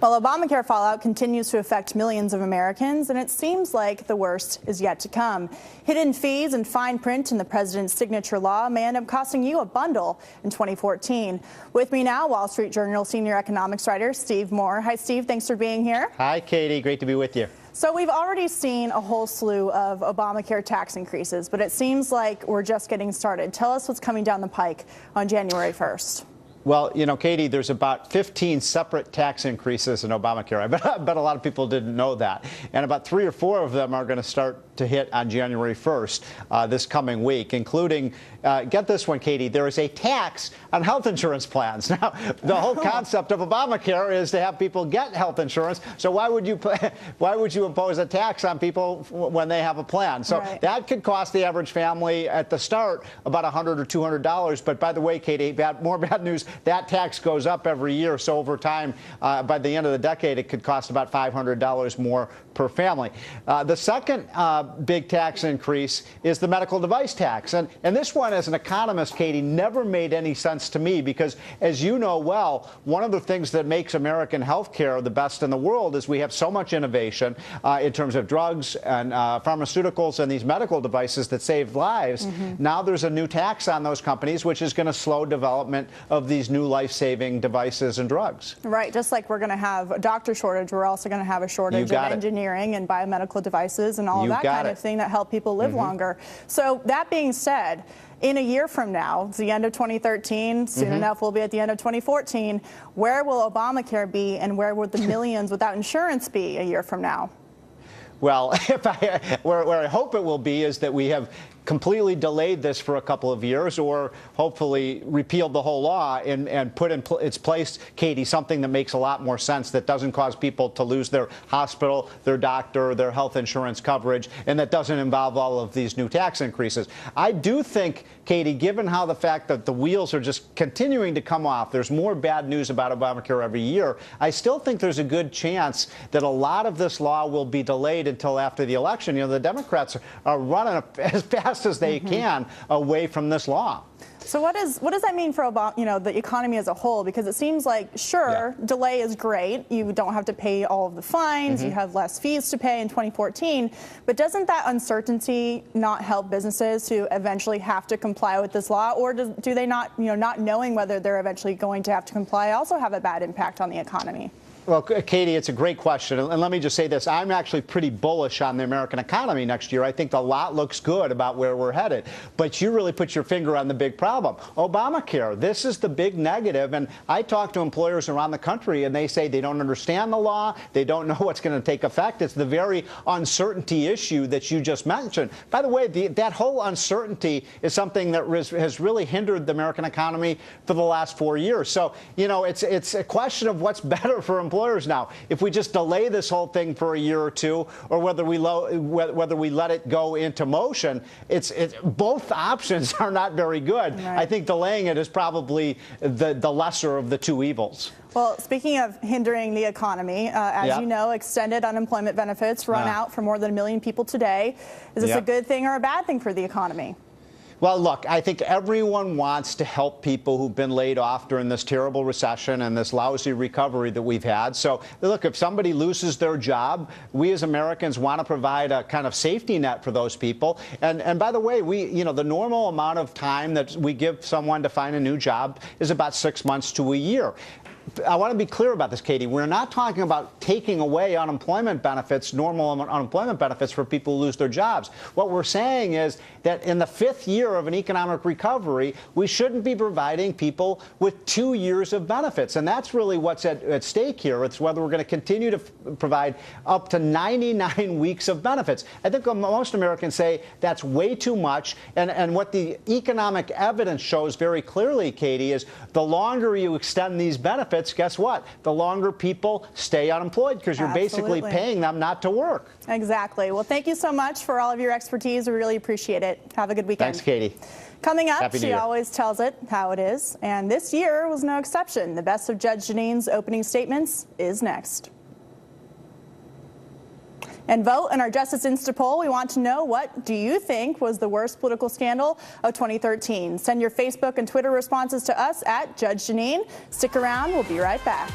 Well, Obamacare fallout continues to affect millions of Americans, and it seems like the worst is yet to come. Hidden fees and fine print in the president's signature law may end up costing you a bundle in 2014. With me now, Wall Street Journal senior economics writer Steve Moore. Hi, Steve. Thanks for being here. Hi, Katie. Great to be with you. So we've already seen a whole slew of Obamacare tax increases, but it seems like we're just getting started. Tell us what's coming down the pike on January 1st. Well, you know, Katie, there's about 15 separate tax increases in Obamacare. I bet a lot of people didn't know that. And about 3 or 4 of them are going to start to hit on January 1st this coming week, including, get this one, Katie, there is a tax on health insurance plans. Now, the whole concept of Obamacare is to have people get health insurance. So why would you impose a tax on people when they have a plan? So that could cost the average family at the start about $100 or $200. But by the way, Katie, more bad news. That tax goes up every year, so over time, by the end of the decade, it could cost about $500 more per family. The second big tax increase is the medical device tax. And this one, as an economist, Katie, never made any sense to me because, as you know well, one of the things that makes American health care the best in the world is we have so much innovation in terms of drugs and pharmaceuticals and these medical devices that save lives. Now there's a new tax on those companies, which is going to slow development of these new life-saving devices and drugs. Right, just like we're going to have a doctor shortage, we're also going to have a shortage of engineering and biomedical devices and all of that kind of thing that help people live longer. So that being said, in a year from now, it's the end of 2013, soon enough we'll be at the end of 2014, where will Obamacare be and where will the millions without insurance be a year from now? Well, where I hope it will be is that we have completely delayed this for a couple of years, or hopefully repealed the whole law and put in its place, Katie, something that makes a lot more sense, that doesn't cause people to lose their hospital, their doctor, their health insurance coverage, and that doesn't involve all of these new tax increases. I do think, Katie, given how the fact that the wheels are just continuing to come off, there's more bad news about Obamacare every year, I still think there's a good chance that a lot of this law will be delayed until after the election. You know, the Democrats are running as fast as they can away from this law. So what does that mean for the economy as a whole? Because it seems like, sure, delay is great. You don't have to pay all of the fines. You have less fees to pay in 2014. But doesn't that uncertainty not help businesses who eventually have to comply with this law? Or do they not, not knowing whether they're eventually going to have to comply, also have a bad impact on the economy? Well, Katie, it's a great question. And let me just say this. I'm actually pretty bullish on the American economy next year. I think a lot looks good about where we're headed. But you really put your finger on the big problem. Obamacare, this is the big negative. And I talk to employers around the country, and they say they don't understand the law. They don't know what's going to take effect. It's the very uncertainty issue that you just mentioned. By the way, that whole uncertainty is something that has really hindered the American economy for the last 4 years. So, it's a question of what's better for employers now. If we just delay this whole thing for a year or two, or whether we let it go into motion, both options are not very good. I think delaying it is probably the lesser of the two evils. Well, speaking of hindering the economy, as you know, extended unemployment benefits run out for more than 1 million people today. Is this a good thing or a bad thing for the economy? Well, look, I think everyone wants to help people who've been laid off during this terrible recession and this lousy recovery that we've had. So, look, if somebody loses their job, we as Americans want to provide a kind of safety net for those people. And by the way, the normal amount of time that we give someone to find a new job is about 6 months to a year. I want to be clear about this, Katie. We're not talking about taking away unemployment benefits, normal unemployment benefits for people who lose their jobs. What we're saying is that in the 5th year of an economic recovery, we shouldn't be providing people with 2 years of benefits. And that's really what's at stake here. It's whether we're going to continue to provide up to 99 weeks of benefits. I think most Americans say that's way too much. And what the economic evidence shows very clearly, Katie, is the longer you extend these benefits, guess what? The longer people stay unemployed because you're basically paying them not to work. Exactly. Well, thank you so much for all of your expertise. We really appreciate it. Have a good weekend. Thanks, Katie. Coming up, she always tells it how it is. And this year was no exception. The best of Judge Jeanine's opening statements is next. And vote in our Justice Insta poll. We want to know, what do you think was the worst political scandal of 2013? Send your Facebook and Twitter responses to us at Judge Jeanine. Stick around. We'll be right back.